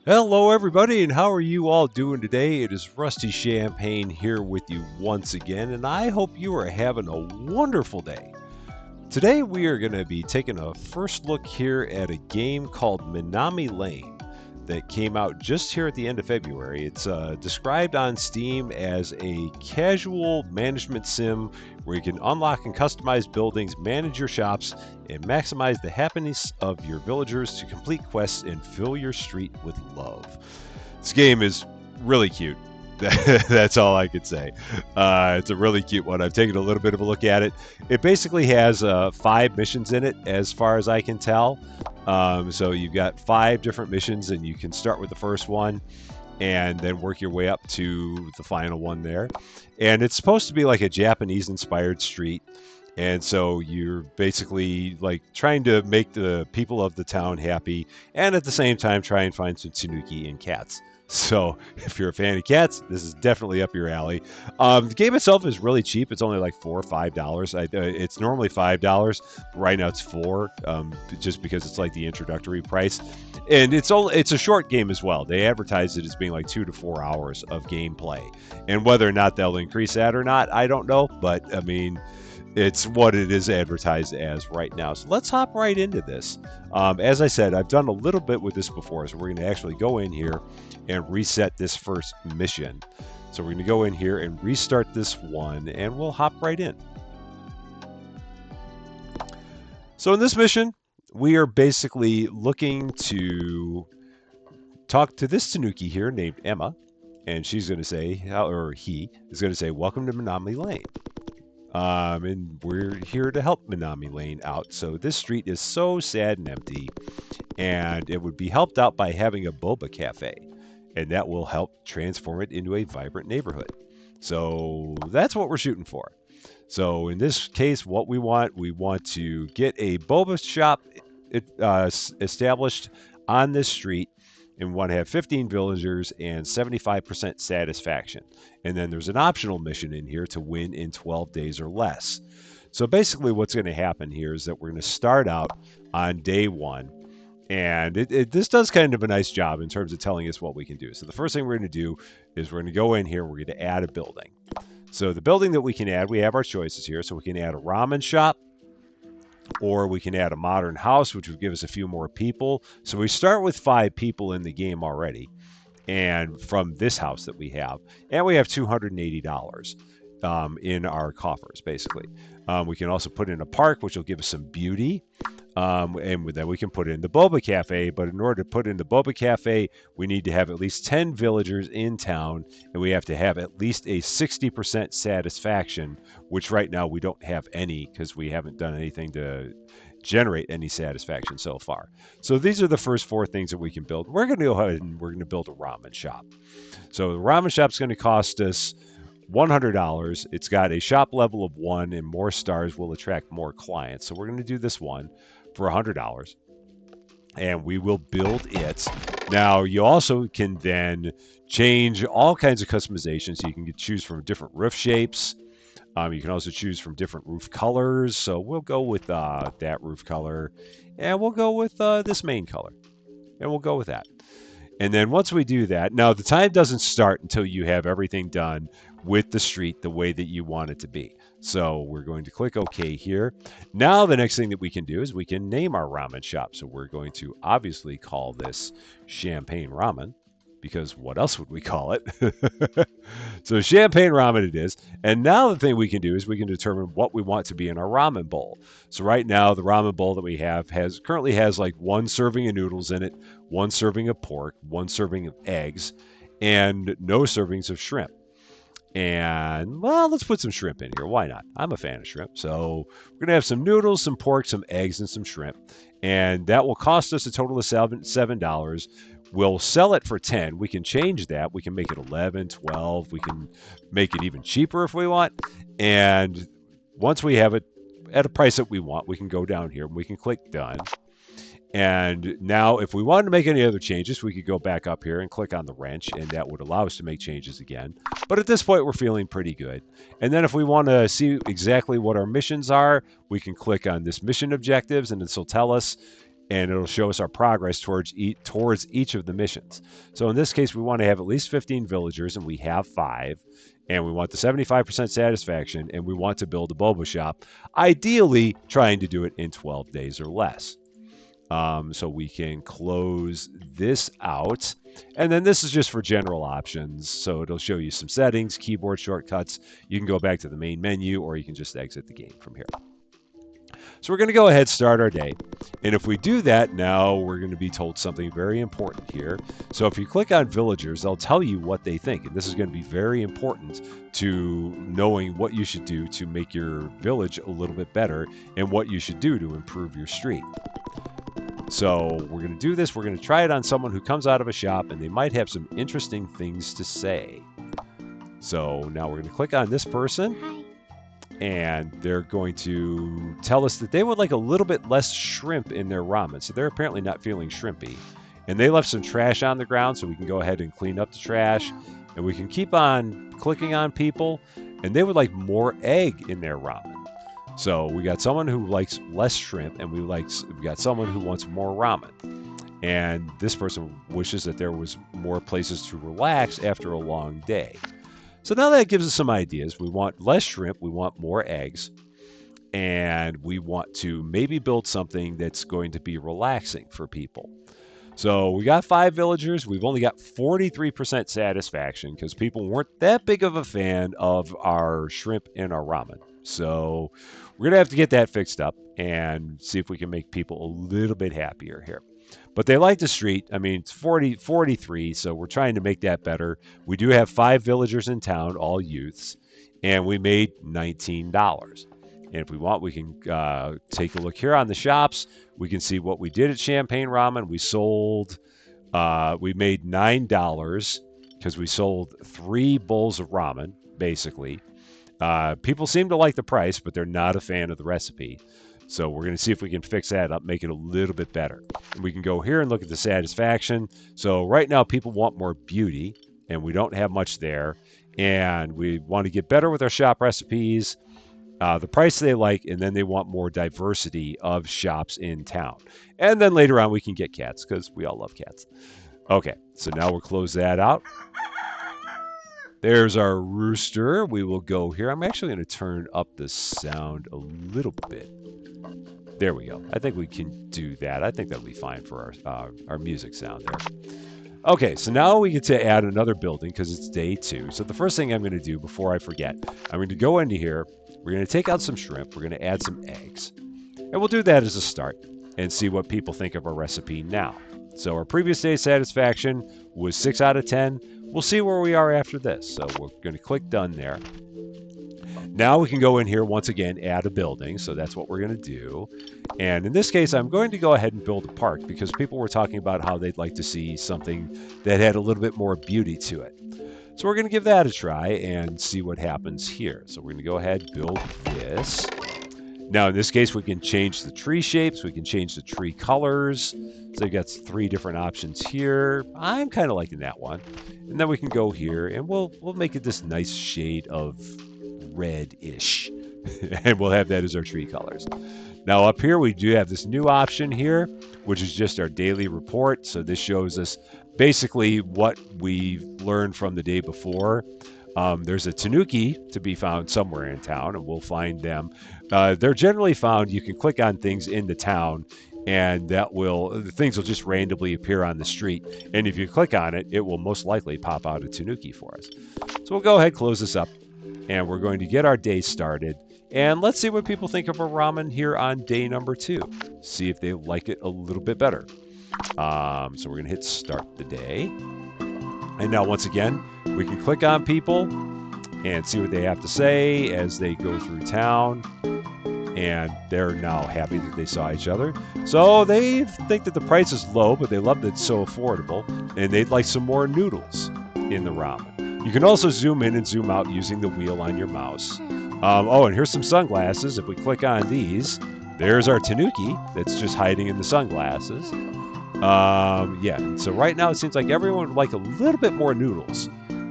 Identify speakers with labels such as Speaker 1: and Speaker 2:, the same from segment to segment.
Speaker 1: Hello, everybody, and how are you all doing today? It is Rusty Champagne here with you once again, and I hope you are having a wonderful day. Today, we are going to be taking a first look here at a game called Minami Lane that came out just here at the end of February. It's described on Steam as a casual management sim where you can unlock and customize buildings, manage your shops, and maximize the happiness of your villagers to complete quests and fill your street with love. This game is really cute. That's all I could say. It's a really cute one. I've taken a little bit of a look at it. It basically has 5 missions in it, as far as I can tell. So you've got 5 different missions, and you can start with the first one and then work your way up to the final one there. And it's supposed to be like a Japanese inspired street. And so you're basically like trying to make the people of the town happy and at the same time try and find some tanuki and cats. So if you're a fan of cats, this is definitely up your alley. The game itself is really cheap. It's only like $4 or $5. It's normally $5. But right now it's 4, just because it's like the introductory price. And it's a short game as well. They advertise it as being like 2 to 4 hours of gameplay. And whether or not they'll increase that or not, I don't know. But I mean, it's what it is advertised as right now. So let's hop right into this. As I said, I've done a little bit with this before, so we're going to actually go in here and reset this first mission. So we're going to go in here and restart this one, and we'll hop right in. So in this mission, we are basically looking to talk to this tanuki here named Emma, and she's going to say, or he is going to say, "Welcome to Minami Lane." And we're here to help Minami Lane out. So this street is so sad and empty, and it would be helped out by having a boba cafe, and that will help transform it into a vibrant neighborhood. So that's what we're shooting for. So in this case, what we want to get a boba shop established on this street, and we want to have 15 villagers and 75% satisfaction. And then there's an optional mission in here to win in 12 days or less. So basically, what's going to happen here is that we're going to start out on day 1. And this does kind of a nice job in terms of telling us what we can do. So the first thing we're going to do is we're going to go in here, we're going to add a building. So the building that we can add, we have our choices here. So we can add a ramen shop, or we can add a modern house, which would give us a few more people. So we start with 5 people in the game already, and from this house that we have, and we have $280 in our coffers, basically. We can also put in a park, which will give us some beauty. And then we can put in the boba cafe. But in order to put in the boba cafe, we need to have at least 10 villagers in town, and we have to have at least a 60% satisfaction, which right now we don't have any because we haven't done anything to generate any satisfaction so far. So these are the first 4 things that we can build. We're going to go ahead and we're going to build a ramen shop. So the ramen shop is going to cost us $100. It's got a shop level of 1, and more stars will attract more clients. So we're going to do this one for $100, and we will build it. Now, you also can then change all kinds of customizations. So you can choose from different roof shapes. You can also choose from different roof colors. So we'll go with that roof color, and we'll go with this main color, and we'll go with that. And then once we do that, now the time doesn't start until you have everything done with the street the way that you want it to be. So we're going to click OK here. Now the next thing that we can do is we can name our ramen shop. So we're going to obviously call this Champagne Ramen, because what else would we call it? So Champagne Ramen it is. And now the thing we can do is we can determine what we want to be in our ramen bowl. So right now the ramen bowl that we have currently has like 1 serving of noodles in it, 1 serving of pork, 1 serving of eggs, and no servings of shrimp. And, well, let's put some shrimp in here. Why not? I'm a fan of shrimp. So we're going to have some noodles, some pork, some eggs, and some shrimp. And that will cost us a total of $7. We'll sell it for 10. We can change that. We can make it 11, 12. We can make it even cheaper if we want. And once we have it at a price that we want, we can go down here and we can click done. And now if we wanted to make any other changes, we could go back up here and click on the wrench, and that would allow us to make changes again. But at this point, we're feeling pretty good. And then if we want to see exactly what our missions are, we can click on this mission objectives, and this will tell us and it'll show us our progress towards each of the missions. So in this case, we want to have at least 15 villagers, and we have 5. And we want the 75% satisfaction, and we want to build a boba shop, ideally trying to do it in 12 days or less. So we can close this out. And then this is just for general options. So it'll show you some settings, keyboard shortcuts. You can go back to the main menu, or you can just exit the game from here. So we're going to go ahead and start our day. And if we do that, now we're going to be told something very important here. So if you click on villagers, they'll tell you what they think. And this is going to be very important to knowing what you should do to make your village a little bit better and what you should do to improve your street. So we're going to do this. We're going to try it on someone who comes out of a shop, and they might have some interesting things to say. So now we're going to click on this person.
Speaker 2: Hi.
Speaker 1: And they're going to tell us that they would like a little bit less shrimp in their ramen. So they're apparently not feeling shrimpy. And they left some trash on the ground, so we can go ahead and clean up the trash. And we can keep on clicking on people. And they would like more egg in their ramen. So we got someone who likes less shrimp, and we got someone who wants more ramen. And this person wishes that there was more places to relax after a long day. So now that gives us some ideas. We want less shrimp, we want more eggs, and we want to maybe build something that's going to be relaxing for people. So we got 5 villagers. We've only got 43% satisfaction because people weren't that big of a fan of our shrimp and our ramen. So we're going to have to get that fixed up and see if we can make people a little bit happier here. But they like the street. I mean, it's 43, so we're trying to make that better. We do have 5 villagers in town, all youths, and we made $19. And if we want, we can take a look here on the shops. We can see what we did at Champagne Ramen. We made $9 because we sold 3 bowls of ramen, basically. People seem to like the price, but they're not a fan of the recipe. So we're going to see if we can fix that up, make it a little bit better. And we can go here and look at the satisfaction. So right now people want more beauty, and we don't have much there. And we want to get better with our shop recipes, the price they like, and then they want more diversity of shops in town. And then later on we can get cats because we all love cats. Okay, so now we'll close that out. There's our rooster. We will go here. I'm actually going to turn up the sound a little bit. There we go. I think we can do that. I think that'll be fine for our music sound there. Okay, so now we get to add another building because it's day 2. So the first thing I'm going to do before I forget, I'm going to go into here. We're going to take out some shrimp. We're going to add some eggs. And we'll do that as a start and see what people think of our recipe now. So our previous day's satisfaction was 6 out of 10. We'll see where we are after this. So we're going to click done there. Now we can go in here once again, add a building. So that's what we're going to do. And in this case, I'm going to go ahead and build a park because people were talking about how they'd like to see something that had a little bit more beauty to it. So we're going to give that a try and see what happens here. So we're going to go ahead and build this. Now in this case, we can change the tree shapes. We can change the tree colors. So you got 3 different options here. I'm kind of liking that one. And then we can go here and we'll make it this nice shade of red-ish. And we'll have that as our tree colors. Now up here we do have this new option here, which is just our daily report. So this shows us basically what we've learned from the day before. There's a tanuki to be found somewhere in town, and we'll find them. They're generally found, you can click on things in the town, and the things will just randomly appear on the street. And if you click on it, it will most likely pop out a tanuki for us. So we'll go ahead, close this up, and we're going to get our day started. And let's see what people think of our ramen here on day number 2. See if they like it a little bit better. So we're going to hit start the day. And now once again, we can click on people and see what they have to say as they go through town. And they're now happy that they saw each other. So they think that the price is low, but they love that it's so affordable. And they'd like some more noodles in the ramen. You can also zoom in and zoom out using the wheel on your mouse. And here's some sunglasses. If we click on these, there's our tanuki that's just hiding in the sunglasses. So right now it seems like everyone would like a little bit more noodles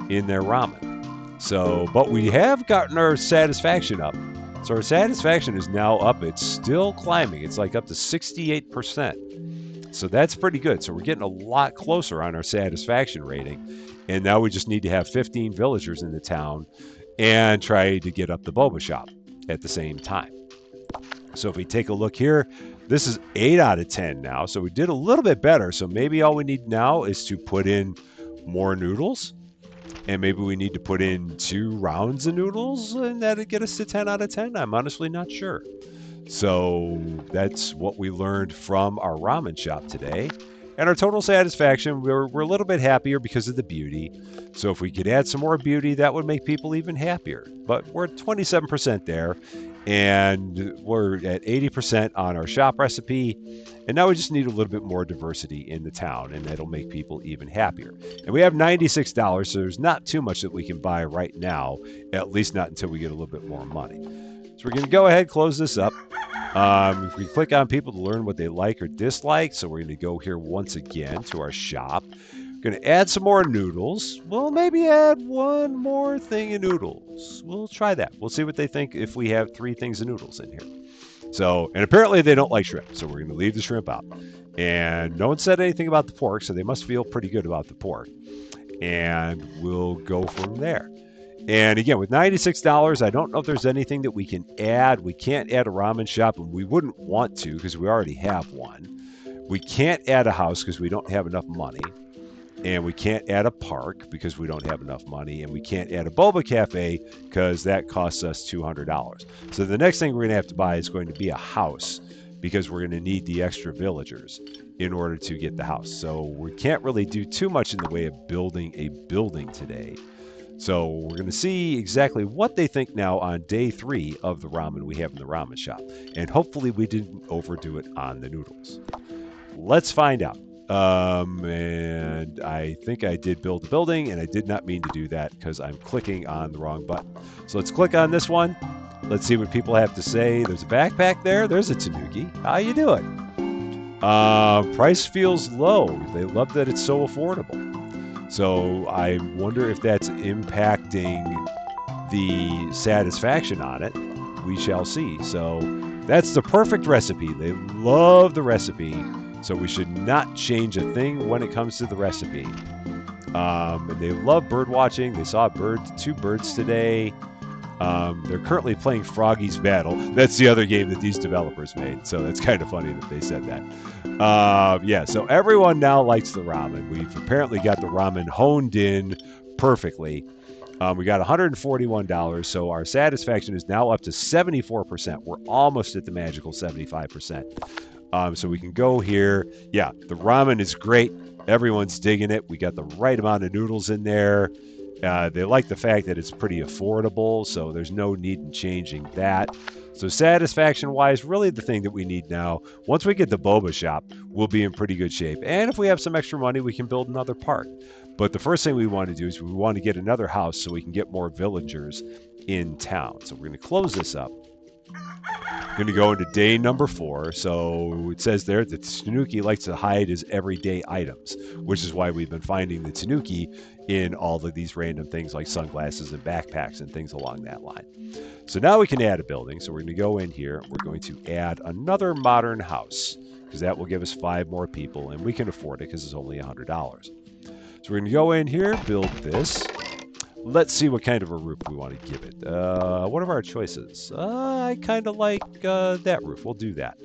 Speaker 1: in their ramen. So, but we have gotten our satisfaction up. So our satisfaction is now up. It's still climbing. It's like up to 68%. So that's pretty good. So we're getting a lot closer on our satisfaction rating. And now we just need to have 15 villagers in the town and try to get up the boba shop at the same time. So if we take a look here, this is 8 out of 10 now. So we did a little bit better. So maybe all we need now is to put in more noodles. And maybe we need to put in 2 rounds of noodles and that'll get us to 10 out of 10. I'm honestly not sure. So that's what we learned from our ramen shop today. And our total satisfaction, we're a little bit happier because of the beauty. So if we could add some more beauty, that would make people even happier. But we're at 27% there. And we're at 80% on our shop recipe. And now we just need a little bit more diversity in the town, and that'll make people even happier. And we have $96, so there's not too much that we can buy right now, at least not until we get a little bit more money. So we're going to go ahead and close this up. If we click on people to learn what they like or dislike, so we're going to go here once again to our shop. We're going to add some more noodles. We'll maybe add one more thing of noodles. We'll try that. We'll see what they think if we have 3 things of noodles in here. So, and apparently they don't like shrimp, so we're going to leave the shrimp out. And no one said anything about the pork, so they must feel pretty good about the pork. And we'll go from there. And again, with $96, I don't know if there's anything that we can add. We can't add a ramen shop, and we wouldn't want to because we already have one. We can't add a house because we don't have enough money. And we can't add a park because we don't have enough money. And we can't add a boba cafe because that costs us $200. So the next thing we're going to have to buy is going to be a house because we're going to need the extra villagers in order to get the house. So we can't really do too much in the way of building a building today. So we're going to see exactly what they think now on day 3 of the ramen we have in the ramen shop. And hopefully we didn't overdo it on the noodles. Let's find out. And I think I did build the building, and I did not mean to do that because I'm clicking on the wrong button. So let's click on this one. Let's see what people have to say. There's a backpack there. There's a tanuki. How you doing? Price feels low. They love that it's so affordable. So I wonder if that's impacting the satisfaction on it. We shall see. So that's the perfect recipe. They love the recipe. So we should not change a thing when it comes to the recipe. And they love bird watching. They saw 2 birds today. They're currently playing Froggy's Battle. That's the other game that these developers made. So that's kind of funny that they said that. Yeah, so everyone now likes the ramen. We've apparently got the ramen honed in perfectly. We got $141, so our satisfaction is now up to 74%. We're almost at the magical 75%. So we can go here. Yeah, the ramen is great. Everyone's digging it. We got the right amount of noodles in there. They like the fact that it's pretty affordable, so there's no need in changing that. So satisfaction-wise, really the thing that we need now, once we get the boba shop, we'll be in pretty good shape. And if we have some extra money, we can build another park. But the first thing we want to do is we want to get another house so we can get more villagers in town. So we're going to close this up. We're going to go into day number 4. So it says there that the tanuki likes to hide his everyday items, which is why we've been finding the tanuki in all of these random things like sunglasses and backpacks and things along that line. So now we can add a building. So we're going to go in here. We're going to add another modern house because that will give us 5 more people, and we can afford it because it's only $100. So we're going to go in here, build this. Let's see what kind of a roof we want to give it. What are our choices? I kind of like that roof. We'll do that.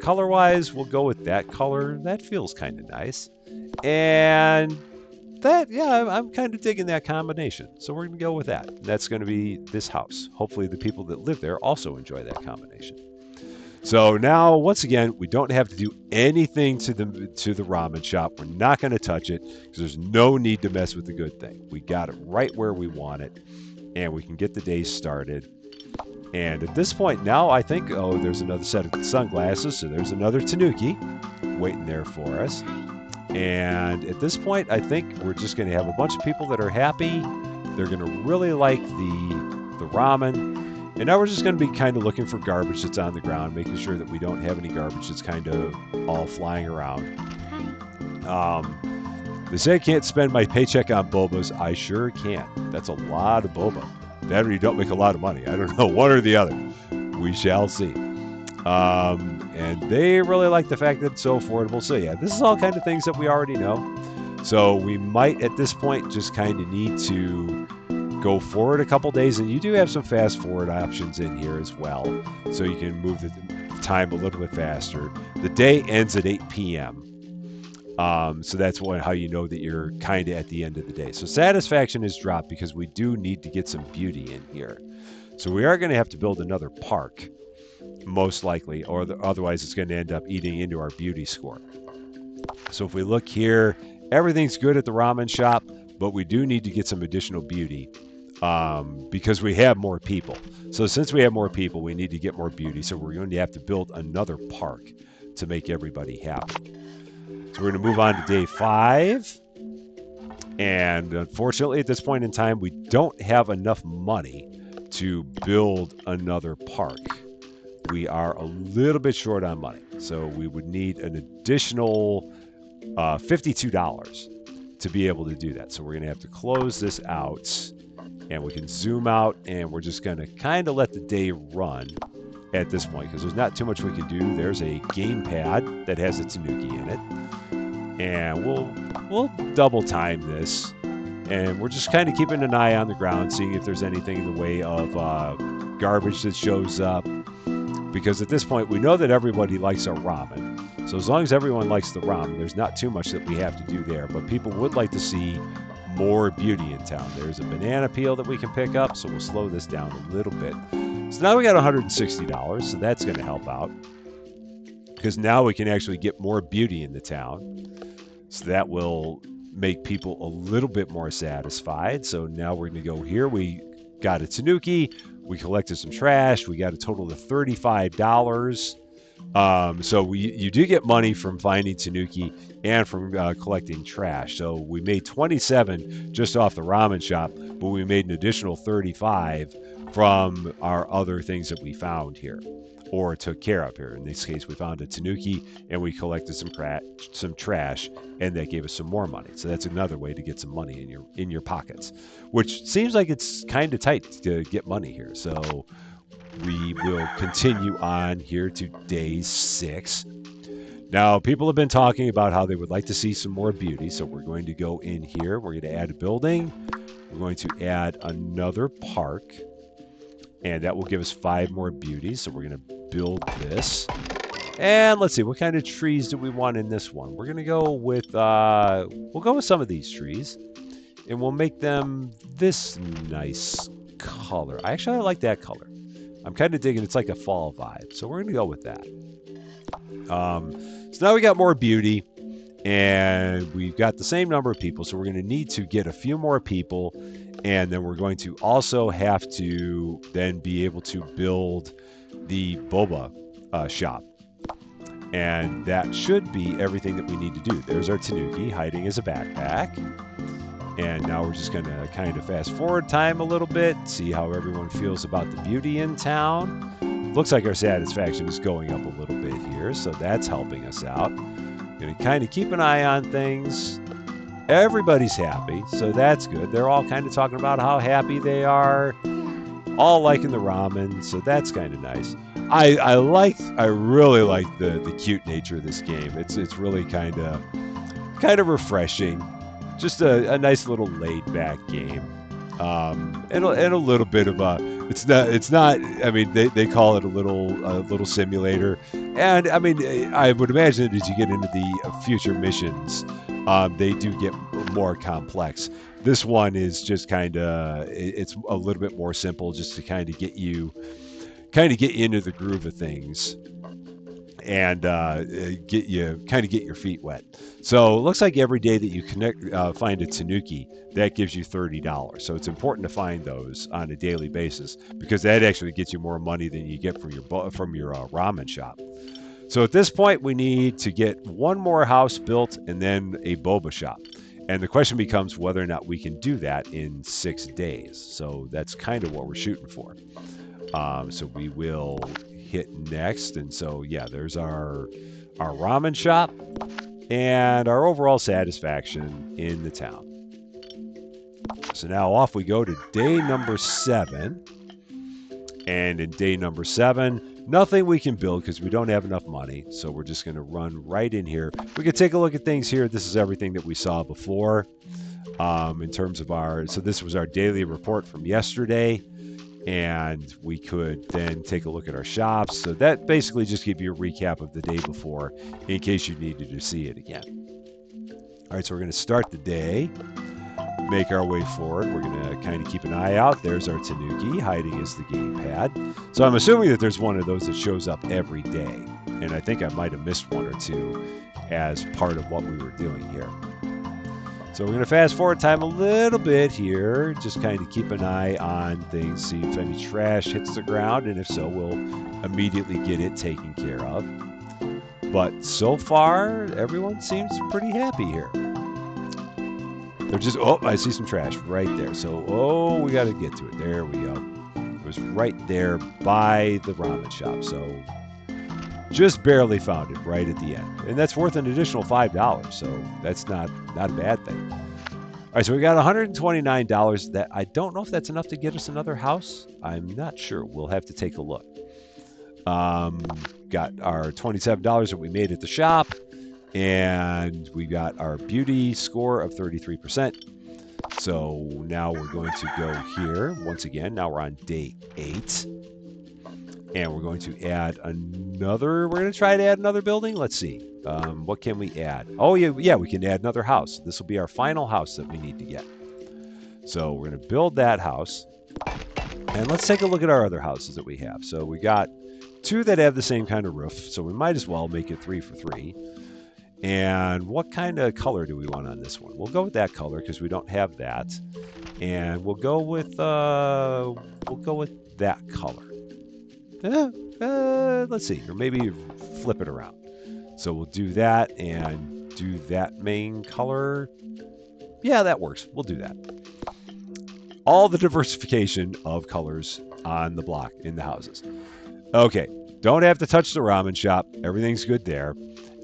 Speaker 1: Color-wise, we'll go with that color. That feels kind of nice. And that, yeah, I'm kind of digging that combination. So we're going to go with that. That's going to be this house. Hopefully the people that live there also enjoy that combination. So now, once again, we don't have to do anything to the ramen shop. We're not going to touch it because there's no need to mess with the good thing. We got it right where we want it, and we can get the day started. And at this point now, I think, oh, there's another set of sunglasses, so there's another tanuki waiting there for us. And at this point, I think we're just going to have a bunch of people that are happy. They're going to really like the ramen. And now we're just going to be kind of looking for garbage that's on the ground, making sure that we don't have any garbage that's kind of all flying around. They say I can't spend my paycheck on bobas. I sure can. That's a lot of boba. That or you don't make a lot of money. I don't know, one or the other. We shall see. and they really like the fact that it's so affordable. So yeah, this is all kind of things that we already know. So we might at this point just kind of need to go forward a couple days, and you do have some fast forward options in here as well, so you can move the time a little bit faster. The day ends at 8 p.m. So that's how you know that you're kind of at the end of the day. So satisfaction is dropped because we do need to get some beauty in here. So we are going to have to build another park, most likely, or otherwise it's going to end up eating into our beauty score. So if we look here, everything's good at the ramen shop, but we do need to get some additional beauty because we have more people. So since we have more people, we need to get more beauty. So we're going to have to build another park to make everybody happy. So we're going to move on to day 5. And unfortunately, at this point in time, we don't have enough money to build another park. We are a little bit short on money. So we would need an additional $52 to be able to do that. So we're going to have to close this out, and we can zoom out, and we're just going to kind of let the day run at this point because there's not too much we can do. There's a gamepad that has a tanuki in it, and we'll double time this, and we're just kind of keeping an eye on the ground, seeing if there's anything in the way of garbage that shows up, because at this point we know that everybody likes our ramen. So as long as everyone likes the ramen, there's not too much that we have to do there, but people would like to see more beauty in town. There's a banana peel that we can pick up, so we'll slow this down a little bit. So now we got $160, so that's going to help out because now we can actually get more beauty in the town. So that will make people a little bit more satisfied. So now we're going to go here. We got a tanuki. We collected some trash. We got a total of $35. So you do get money from finding tanuki and from collecting trash. So we made 27 just off the ramen shop, but we made an additional 35 from our other things that we found here or took care of here. In this case, we found a tanuki and we collected some trash, and that gave us some more money. So that's another way to get some money in your pockets, which seems like it's kind of tight to get money here. So we will continue on here to day 6. Now, people have been talking about how they would like to see some more beauty, so we're going to go in here. We're going to add a building. We're going to add another park, and that will give us 5 more beauty. So we're going to build this. And let's see, what kind of trees do we want in this one? We're going to go with, we'll go with some of these trees, and we'll make them this nice color. I like that color. I'm kind of digging, it's like a fall vibe. So we're going to go with that. So now we got more beauty, and we've got the same number of people. So we're going to need to get a few more people, and then we're going to also have to then be able to build the boba shop. And that should be everything that we need to do. There's our tanuki hiding as a backpack. And now we're just going to kind of fast forward time a little bit, see how everyone feels about the beauty in town. Looks like our satisfaction is going up a little bit here, so that's helping us out. Going to kind of keep an eye on things. Everybody's happy, so that's good. They're all kind of talking about how happy they are, all liking the ramen, so that's kind of nice. I really like the cute nature of this game. It's really kind of refreshing. Just a nice little laid back game, and a little bit of a. It's not. I mean, they call it a little simulator, and I mean, I would imagine that as you get into the future missions, they do get more complex. This one is just it's a little bit more simple, just to kind of get you into the groove of things. And get your feet wet. So it looks like every day that you find a tanuki, that gives you $30. So it's important to find those on a daily basis because that actually gets you more money than you get from your ramen shop. So at this point, we need to get one more house built and then a boba shop. And the question becomes whether or not we can do that in 6 days. So that's kind of what we're shooting for. So we will hit next, and so yeah, there's our ramen shop and our overall satisfaction in the town. So now off we go to day number 7, and in day number 7 Nothing we can build because we don't have enough money. So we're just going to run right in here. We could take a look at things here. This is everything that we saw before in terms of our, so this was our daily report from yesterday. And we could then take a look at our shops. So that basically just gives you a recap of the day before in case you needed to see it again. All right, so we're going to start the day, make our way forward. We're going to kind of keep an eye out. There's our tanuki, hiding as the gamepad. So I'm assuming that there's one of those that shows up every day. And I think I might have missed one or two as part of what we were doing here. So we're going to fast forward time a little bit here, just kind of keep an eye on things, see if any trash hits the ground, and if so, we'll immediately get it taken care of. But so far, everyone seems pretty happy here. They're just, oh, I see some trash right there. So, oh, we got to get to it. There we go. It was right there by the ramen shop. So just barely found it right at the end. And that's worth an additional $5. So that's not a bad thing. All right, so we got $129. That I don't know if that's enough to get us another house. I'm not sure. We'll have to take a look. Got our $27 that we made at the shop. And we got our beauty score of 33%. So now we're going to go here. Once again, now we're on day 8. And we're going to add another, we're going to try to add another building. Let's see. What can we add? Oh, yeah, we can add another house. This will be our final house that we need to get. So we're going to build that house. And let's take a look at our other houses that we have. So we got 2 that have the same kind of roof. So we might as well make it 3 for 3. And what kind of color do we want on this one? We'll go with that color because we don't have that. And we'll go with that color. Let's see, or maybe flip it around. So we'll do that and do that main color. Yeah, that works. We'll do that. All the diversification of colors on the block in the houses. Okay, don't have to touch the ramen shop. Everything's good there.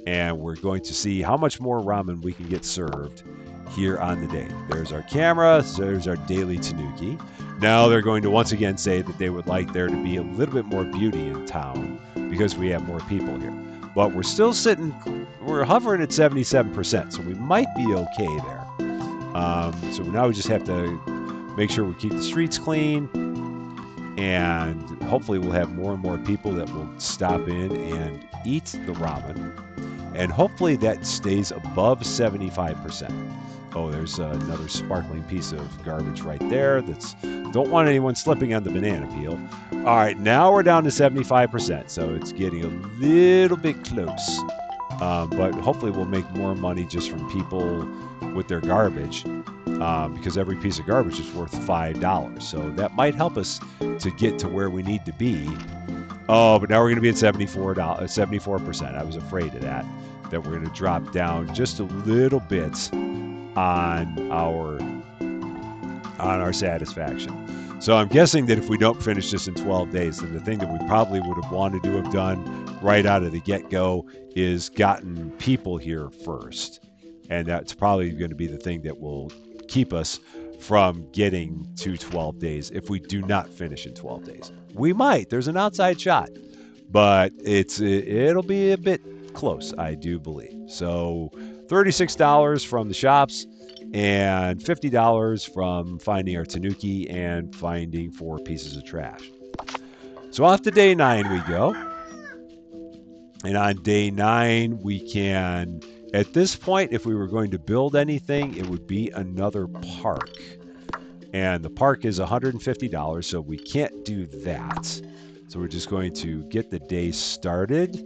Speaker 1: And we're going to see how much more ramen we can get served here on the day. There's our camera. So there's our daily tanuki. Now they're going to once again say that they would like there to be a little bit more beauty in town because we have more people here. But we're still we're hovering at 77%, so we might be okay there. So now we just have to make sure we keep the streets clean, and hopefully we'll have more and more people that will stop in and eat the ramen. And hopefully that stays above 75%. Oh, there's another sparkling piece of garbage right there. Don't want anyone slipping on the banana peel. All right, now we're down to 75%, so it's getting a little bit close. But hopefully we'll make more money just from people with their garbage, because every piece of garbage is worth $5. So that might help us to get to where we need to be. Oh, but now we're going to be at 74%. I was afraid of that we're going to drop down just a little bit on our satisfaction. So I'm guessing that if we don't finish this in 12 days, then the thing that we probably would have wanted to have done right out of the get-go is gotten people here first. And that's probably going to be the thing that will keep us from getting to 12 days if we do not finish in 12 days. We might. There's an outside shot. But it'll be a bit close, I do believe. So $36 from the shops and $50 from finding our tanuki and finding 4 pieces of trash. So off to day 9 we go. And on day 9 we can, at this point, if we were going to build anything, it would be another park. And the park is $150, so we can't do that. So we're just going to get the day started,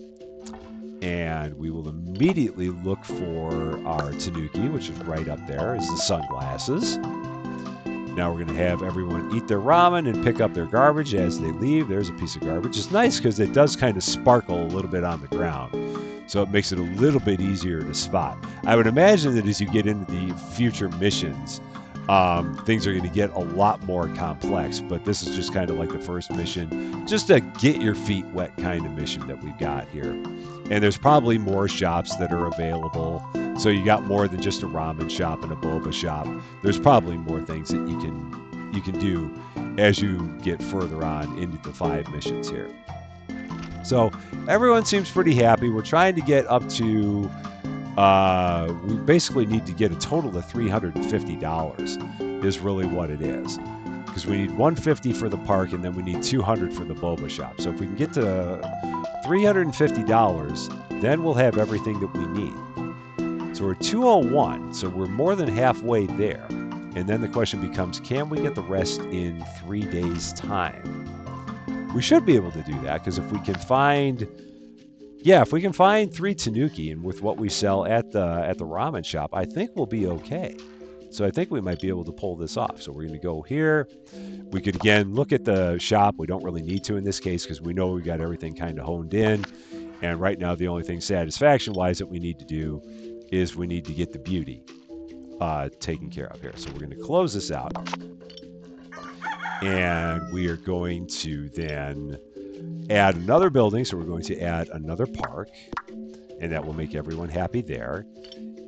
Speaker 1: and we will immediately look for our tanuki, which is right up there, is the sunglasses. Now we're going to have everyone eat their ramen and pick up their garbage as they leave. There's a piece of garbage. It's nice because it does kind of sparkle a little bit on the ground, so it makes it a little bit easier to spot. I would imagine that as you get into the future missions, things are going to get a lot more complex, but this is just kind of like the first mission, just a get your feet wet kind of mission that we've got here. And there's probably more shops that are available, so you got more than just a ramen shop and a boba shop. There's probably more things that you can do as you get further on into the 5 missions here. So everyone seems pretty happy. We're trying to get up to, we basically need to get a total of $350 is really what it is. Because we need 150 for the park and then we need 200 for the boba shop. So if we can get to $350, then we'll have everything that we need. So we're 201, so we're more than halfway there. And then the question becomes, can we get the rest in 3 days' time? We should be able to do that, because if we can find, if we can find 3 tanuki, and with what we sell at the ramen shop, I think we'll be okay. So I think we might be able to pull this off. So we're going to go here. We could again look at the shop. We don't really need to in this case because we know we got everything kind of honed in. And right now, the only thing satisfaction-wise that we need to do is we need to get the beauty taken care of here. So we're going to close this out. And we are going to then add another building. So we're going to add another park. And that will make everyone happy there.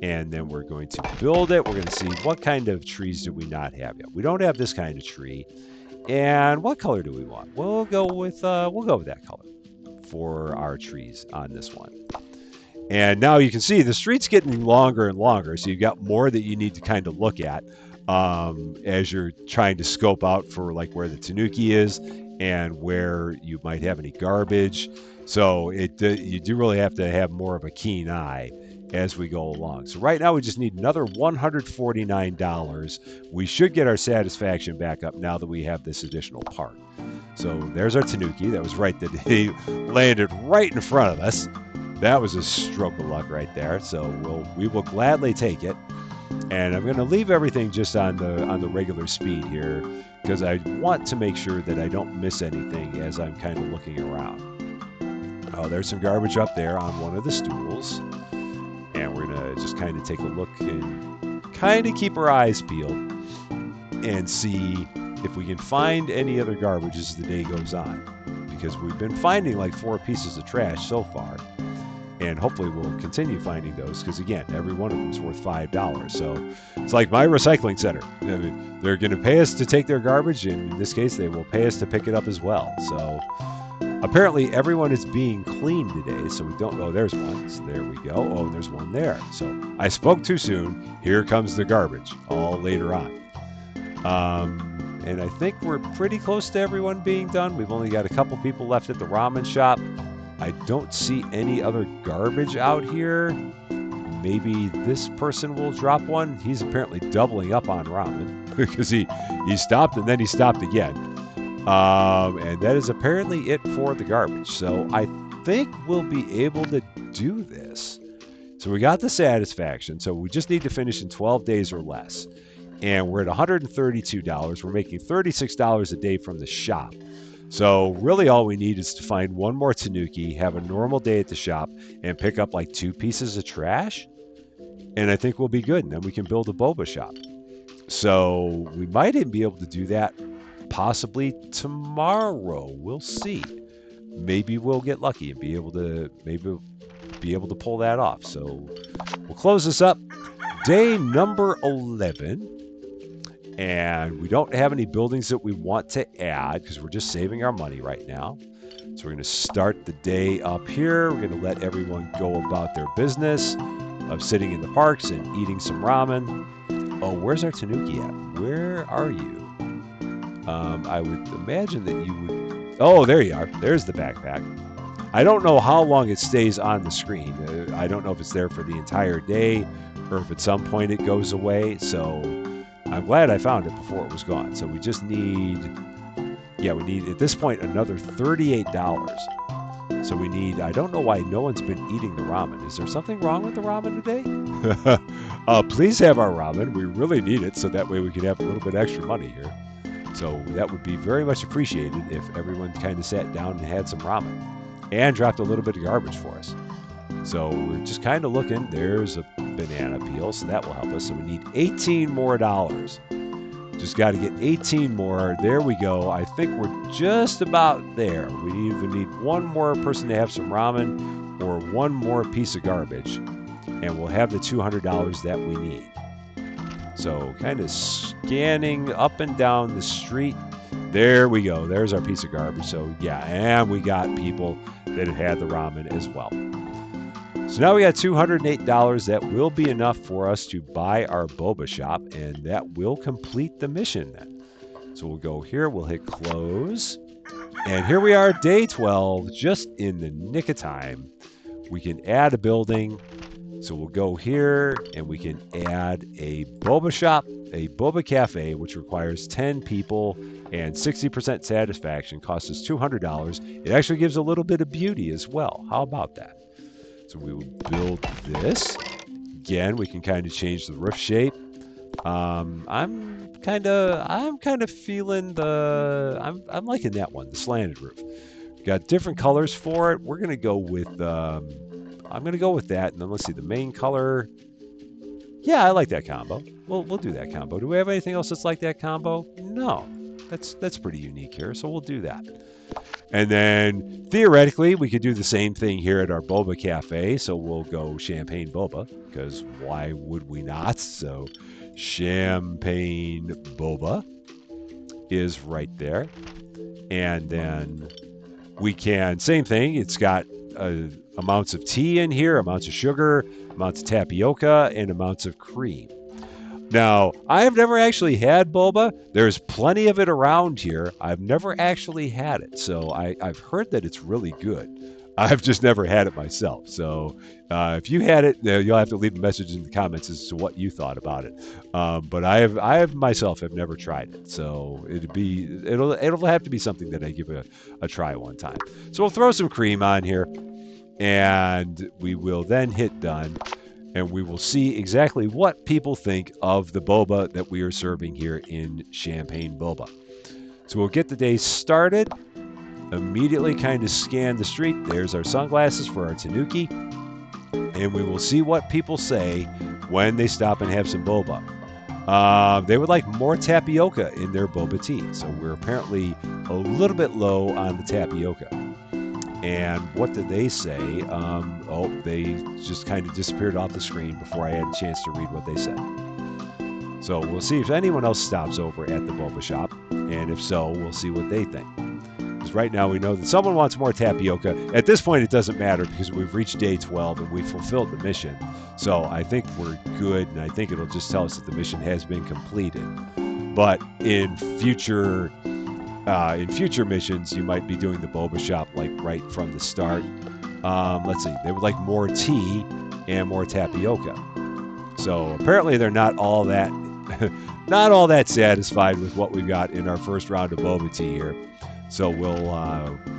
Speaker 1: And then we're going to build it. We're going to see what kind of trees do we not have yet. We don't have this kind of tree. And what color do we want? We'll go with that color for our trees on this one. And now you can see the street's getting longer and longer, so you've got more that you need to kind of look at as you're trying to scope out for like where the tanuki is and where you might have any garbage. So you do really have to have more of a keen eye as we go along. So right now we just need another $149. We should get our satisfaction back up now that we have this additional part. So there's our tanuki. That was right that he landed right in front of us. That was a stroke of luck right there. So we will gladly take it. And I'm going to leave everything just on the regular speed here because I want to make sure that I don't miss anything as I'm kind of looking around. Oh, there's some garbage up there on one of the stools. And we're going to just kind of take a look and kind of keep our eyes peeled and see if we can find any other garbage as the day goes on. Because we've been finding like 4 pieces of trash so far. And hopefully we'll continue finding those because, again, every one of them is worth $5. So it's like my recycling center. I mean, they're going to pay us to take their garbage, and in this case, they will pay us to pick it up as well. So apparently everyone is being cleaned today, so we don't... Oh, there's one. So there we go. Oh, there's one there. So I spoke too soon. Here comes the garbage all later on. And I think we're pretty close to everyone being done. We've only got a couple people left at the ramen shop. I don't see any other garbage out here. Maybe this person will drop one. He's apparently doubling up on ramen because he stopped and then he stopped again. And that is apparently it for the garbage. So I think we'll be able to do this. So we got the satisfaction. So we just need to finish in 12 days or less. And we're at $132. We're making $36 a day from the shop. So really all we need is to find one more tanuki, have a normal day at the shop, and pick up like 2 pieces of trash. And I think we'll be good. And then we can build a boba shop. So we might even be able to do that possibly tomorrow. We'll see. Maybe we'll get lucky and be able to pull that off. So we'll close this up. Day number 11. And we don't have any buildings that we want to add because we're just saving our money right now. So we're going to start the day up here. We're going to let everyone go about their business of sitting in the parks and eating some ramen. Oh, where's our tanuki at? Where are you? I would imagine that you would... Oh, there you are. There's the backpack. I don't know how long it stays on the screen. I don't know if it's there for the entire day or if at some point it goes away. So... I'm glad I found it before it was gone. So we just need, we need at this point another $38. So we need, I don't know why no one's been eating the ramen. Is there something wrong with the ramen today? Please have our ramen. We really need it so that way we can have a little bit extra money here. So that would be very much appreciated if everyone kind of sat down and had some ramen and dropped a little bit of garbage for us. So we're just kind of looking. There's a banana peel, so that will help us. So we need $18 more. Just got to get 18 more. There we go. I think we're just about there. We either need one more person to have some ramen or one more piece of garbage. And we'll have the $200 that we need. So kind of scanning up and down the street. There we go. There's our piece of garbage. So yeah, and we got people that it had the ramen as well. So now we got $208. That will be enough for us to buy our boba shop, and that will complete the mission then. So we'll go here, we'll hit close. And here we are, day 12, just in the nick of time. We can add a building. So we'll go here and we can add a boba shop, a boba cafe, which requires 10 people and 60% satisfaction, costs us $200. It actually gives a little bit of beauty as well. How about that? So we will build this. Again, we can kind of change the roof shape. I'm kind of feeling I'm liking that one, the slanted roof. Got different colors for it. We're gonna go with I'm gonna go with that, and then let's see the main color. Yeah, I like that combo. We'll do that combo. Do we have anything else that's like that combo? No, that's pretty unique here, so we'll do that. And then theoretically, we could do the same thing here at our boba cafe. So we'll go champagne boba, because why would we not? So champagne boba is right there. And then we can, same thing, it's got amounts of tea in here, amounts of sugar, amounts of tapioca, and amounts of cream. Now, I have never actually had boba. There's plenty of it around here. I've never actually had it, so I've heard that it's really good. I've just never had it myself. So if you had it, you'll have to leave a message in the comments as to what you thought about it. But I myself have never tried it, so it'll have to be something that I give a try one time. So we'll throw some cream on here, and we will then hit done. And we will see exactly what people think of the boba that we are serving here in Champagne Boba. So we'll get the day started. Immediately kind of scan the street. There's our sunglasses for our tanuki. And we will see what people say when they stop and have some boba. They would like more tapioca in their boba tea. So we're apparently a little bit low on the tapioca. And what did they say? They just kind of disappeared off the screen before I had a chance to read what they said. So we'll see if anyone else stops over at the boba shop. And if so, we'll see what they think. Because right now we know that someone wants more tapioca. At this point, it doesn't matter because we've reached day 12 and we've fulfilled the mission. So I think we're good, and I think it'll just tell us that the mission has been completed. But in future missions, you might be doing the boba shop like right from the start. Let's see, they would like more tea and more tapioca. So apparently they're not all that satisfied with what we got in our first round of boba tea here. So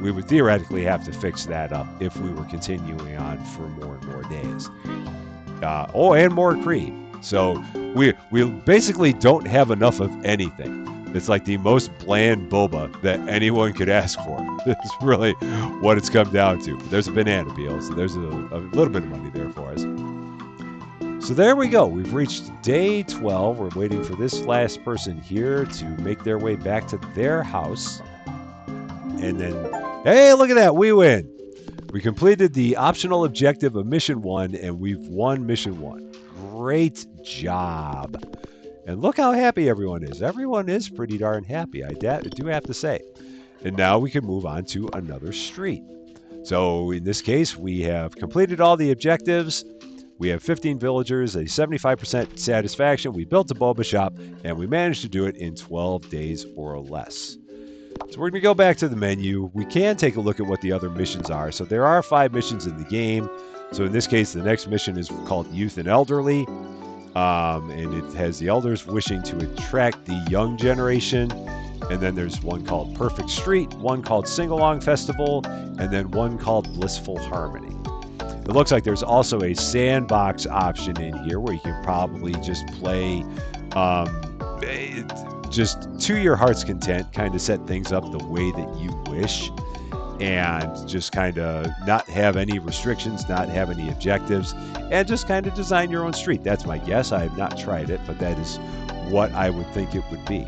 Speaker 1: we would theoretically have to fix that up if we were continuing on for more and more days. And more cream. So we basically don't have enough of anything. It's like the most bland boba that anyone could ask for. It's really what it's come down to. There's a banana peel, so there's a little bit of money there for us. So there we go. We've reached day 12. We're waiting for this last person here to make their way back to their house. And then, hey, look at that. We win. We completed the optional objective of Mission 1, and we've won Mission 1. Great job. And look how happy everyone is. Everyone is pretty darn happy, I do have to say. And now we can move on to another street. So in this case, we have completed all the objectives. We have 15 villagers, a 75% satisfaction. We built a boba shop, and we managed to do it in 12 days or less. So we're going to go back to the menu. We can take a look at what the other missions are. So there are 5 missions in the game. So in this case, the next mission is called Youth and Elderly. And it has the elders wishing to attract the young generation. And then there's one called Perfect Street, one called Sing-Along Festival, and then one called Blissful Harmony. It looks like there's also a sandbox option in here where you can probably just play just to your heart's content, kind of set things up the way that you wish. And just kind of not have any restrictions, not have any objectives, and just kind of design your own street. That's my guess. I have not tried it, but that is what I would think it would be.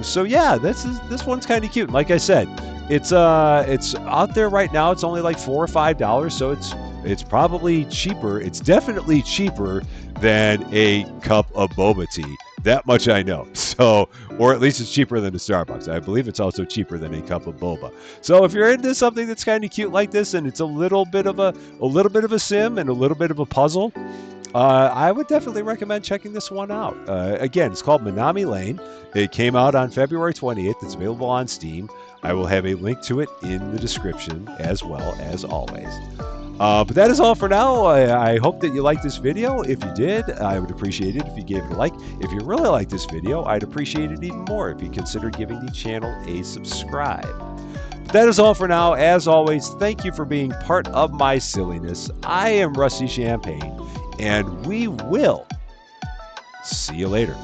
Speaker 1: So yeah, this one's kind of cute. Like I said, it's out there right now. It's only like $4 or $5, so it's probably cheaper. It's definitely cheaper than a cup of boba tea. That much I know. So, or at least it's cheaper than a Starbucks. I believe it's also cheaper than a cup of boba. So if you're into something that's kind of cute like this, and it's a little bit of a sim and a little bit of a puzzle, I would definitely recommend checking this one out. Again, it's called Minami Lane. It came out on February 28th. It's available on Steam. I will have a link to it in the description as well as always. But that is all for now. I hope that you liked this video. If you did, I would appreciate it if you gave it a like. If you really like this video, I'd appreciate it even more if you consider giving the channel a subscribe. But that is all for now. As always, thank you for being part of my silliness. I am Rusty Champagne, and we will see you later.